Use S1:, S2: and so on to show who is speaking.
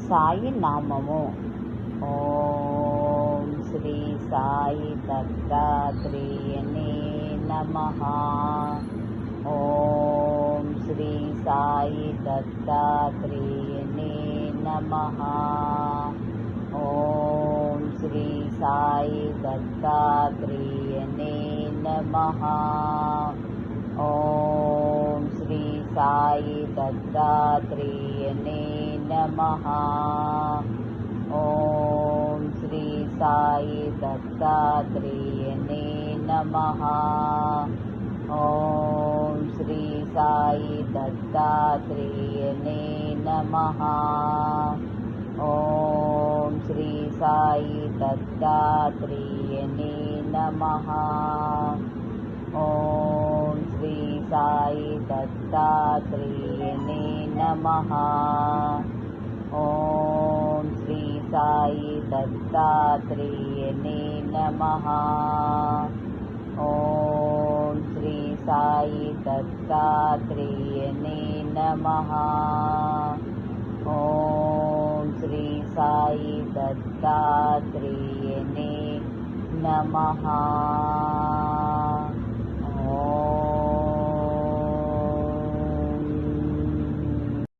S1: సాయి నామము. ఓం శ్రీ సాయి దత్తాత్రేయనే నమః. ఓం శ్రీ సాయి దత్తాత్రేయనే నమః. ఓం శ్రీ సాయి దత్తాత్రేయనే నమః. ఓం శ్రీ సాయి దత్తాత్రేయనే నమః. ఓం శ్రీ సాయి దత్తాత్రేయనే నమః. ఓం శ్రీ సాయి దత్తాత్రేయనే నమః. ఓం శ్రీ సాయి దత్తాత్రేయనే నమః. ఓం శ్రీ సాయి దత్తాత్రేయనే నమః. ఓం శ్రీ సాయి దత్తాత్రేయనే నమః. ఓం శ్రీ సాయి దత్తాత్రేయనే నమః. ఓం శ్రీ సాయి దత్తాత్రేయనే నమః.